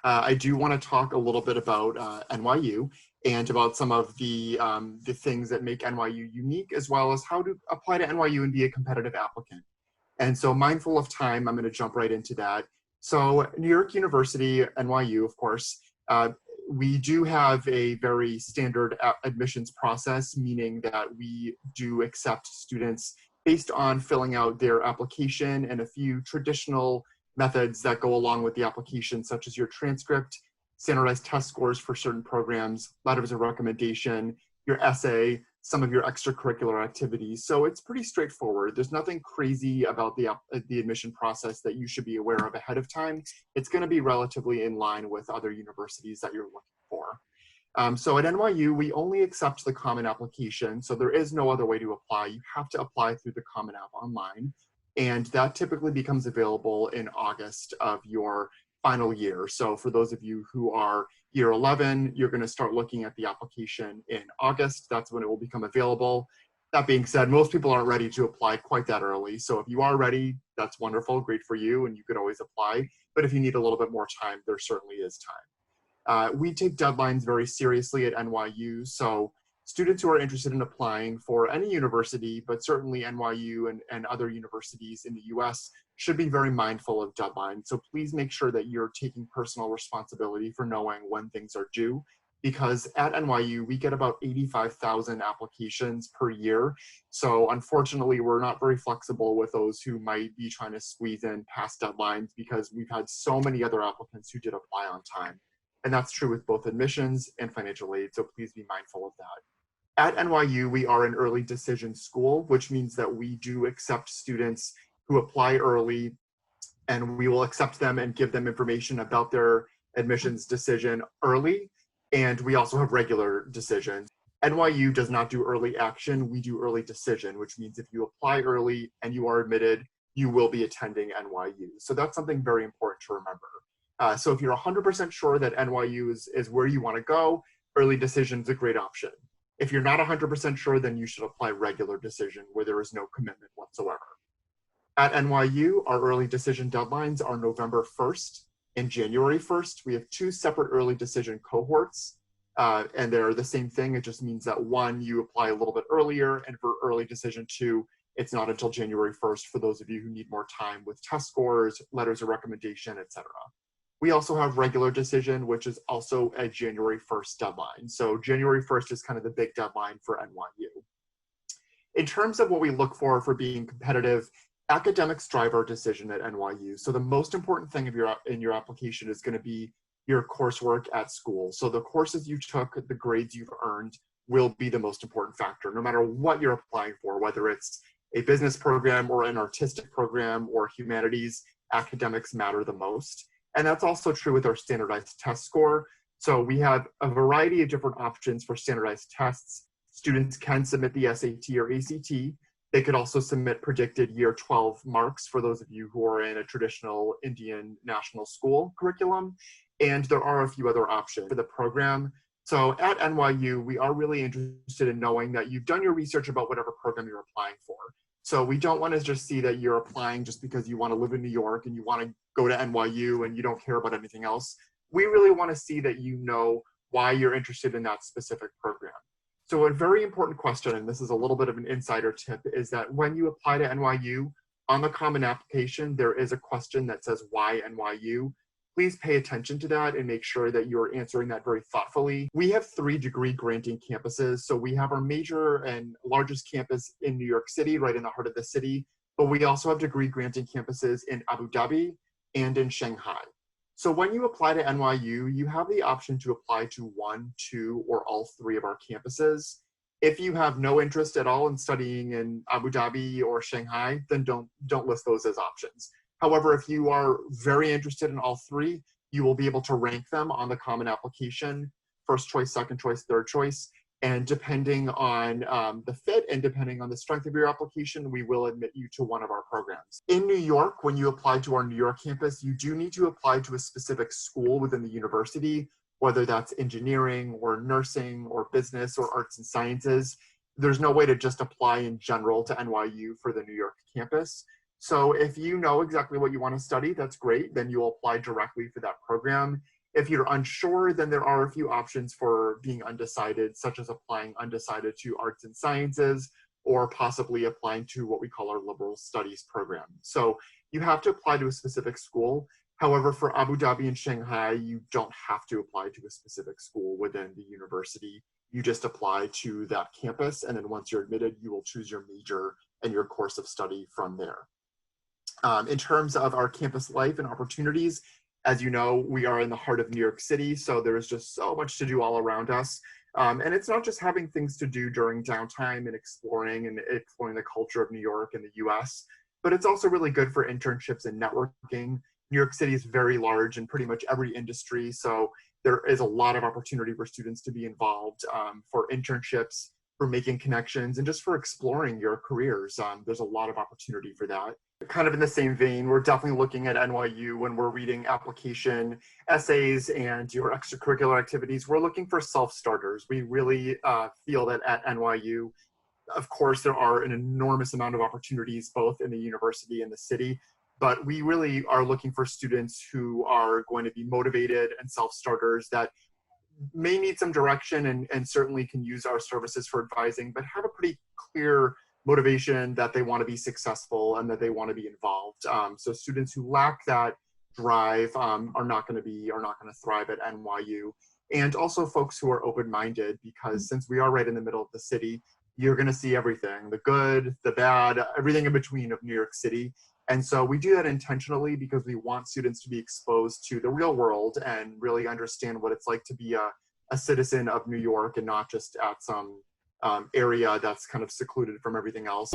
I do want to talk a little bit about NYU and about some of the things that make NYU unique, as well as how to apply to NYU and be a competitive applicant. And so, mindful of time, I'm going to jump right into that. So New York University, NYU, of course, we do have a very standard admissions process, meaning that we do accept students based on filling out their application and a few traditional methods that go along with the application, such as your transcript, standardized test scores for certain programs, letters of recommendation, your essay, some of your extracurricular activities. So it's pretty straightforward. There's nothing crazy about the admission process that you should be aware of ahead of time. It's going to be relatively in line with other universities that you're looking for. So at NYU, we only accept the Common Application. So there is no other way to apply. You have to apply through the Common App online. And that typically becomes available in August of your final year. So for those of you who are year 11, you're going to start looking at the application in August. That's when it will become available. That being said, most people aren't ready to apply quite that early. So if you are ready, that's wonderful, great for you, and you could always apply. But if you need a little bit more time, there certainly is time. We take deadlines very seriously at NYU. So students who are interested in applying for any university, but certainly NYU and other universities in the US, should be very mindful of deadlines. So please make sure that you're taking personal responsibility for knowing when things are due, because at NYU, we get about 85,000 applications per year. So unfortunately, we're not very flexible with those who might be trying to squeeze in past deadlines, because we've had so many other applicants who did apply on time. And that's true with both admissions and financial aid, so please be mindful of that. At NYU, we are an early decision school, which means that we do accept students who apply early, and we will accept them and give them information about their admissions decision early. And we also have regular decisions. NYU does not do early action, we do early decision, which means if you apply early and you are admitted, you will be attending NYU. So that's something very important to remember. So if you're 100% sure that NYU is where you want to go, early decision is a great option. If you're not 100% sure, then you should apply regular decision, where there is no commitment whatsoever. At NYU, our early decision deadlines are November 1st and January 1st. We have two separate early decision cohorts, and they're the same thing. It just means that one, you apply a little bit earlier, and for early decision two, it's not until January 1st for those of you who need more time with test scores, letters of recommendation, etc. We also have regular decision, which is also a January 1st deadline. So January 1st is kind of the big deadline for NYU. In terms of what we look for being competitive, academics drive our decision at NYU. So the most important thing in your application is going to be your coursework at school. So the courses you took, the grades you've earned will be the most important factor, no matter what you're applying for, whether it's a business program or an artistic program or humanities, academics matter the most. And that's also true with our standardized test score. So we have a variety of different options for standardized tests. Students can submit the SAT or ACT. They could also submit predicted year 12 marks for those of you who are in a traditional Indian national school curriculum. And there are a few other options for the program. So at NYU, we are really interested in knowing that you've done your research about whatever program you're applying for. So we don't want to just see that you're applying just because you want to live in New York and you want to go to NYU and you don't care about anything else. We really want to see that you know why you're interested in that specific program. So a very important question, and this is a little bit of an insider tip, is that when you apply to NYU, on the Common Application, there is a question that says, why NYU? Please pay attention to that and make sure that you're answering that very thoughtfully. We have 3 degree granting campuses. So we have our major and largest campus in New York City, right in the heart of the city, but we also have degree granting campuses in Abu Dhabi and in Shanghai. So when you apply to NYU, you have the option to apply to 1, 2, or all 3 of our campuses. If you have no interest at all in studying in Abu Dhabi or Shanghai, then don't list those as options. However, if you are very interested in all 3, you will be able to rank them on the Common Application, first choice, second choice, third choice. And depending on the fit and depending on the strength of your application, we will admit you to one of our programs. In New York, when you apply to our New York campus, you do need to apply to a specific school within the university, whether that's engineering or nursing or business or arts and sciences. There's no way to just apply in general to NYU for the New York campus. So if you know exactly what you want to study, that's great. Then you'll apply directly for that program. If you're unsure, then there are a few options for being undecided, such as applying undecided to arts and sciences, or possibly applying to what we call our liberal studies program. So you have to apply to a specific school. However, for Abu Dhabi and Shanghai, you don't have to apply to a specific school within the university. You just apply to that campus, and then once you're admitted, you will choose your major and your course of study from there. In terms of our campus life and opportunities, as you know, we are in the heart of New York City, so there is just so much to do all around us. And it's not just having things to do during downtime and exploring the culture of New York and the US, but it's also really good for internships and networking. New York City is very large in pretty much every industry, so there is a lot of opportunity for students to be involved for internships, for making connections, and just for exploring your careers. There's a lot of opportunity for that. Kind of in the same vein, we're definitely looking at NYU when we're reading application essays and your extracurricular activities. We're looking for self-starters. We really feel that at NYU, of course, there are an enormous amount of opportunities both in the university and the city, but we really are looking for students who are going to be motivated and self-starters that may need some direction and certainly can use our services for advising, but have a pretty clear motivation that they want to be successful and that they want to be involved. So students who lack that drive are not going to thrive at NYU. And also folks who are open-minded, because since we are right in the middle of the city, you're going to see everything, the good, the bad, everything in between of New York City. And so we do that intentionally because we want students to be exposed to the real world and really understand what it's like to be a citizen of New York and not just at some area that's kind of secluded from everything else.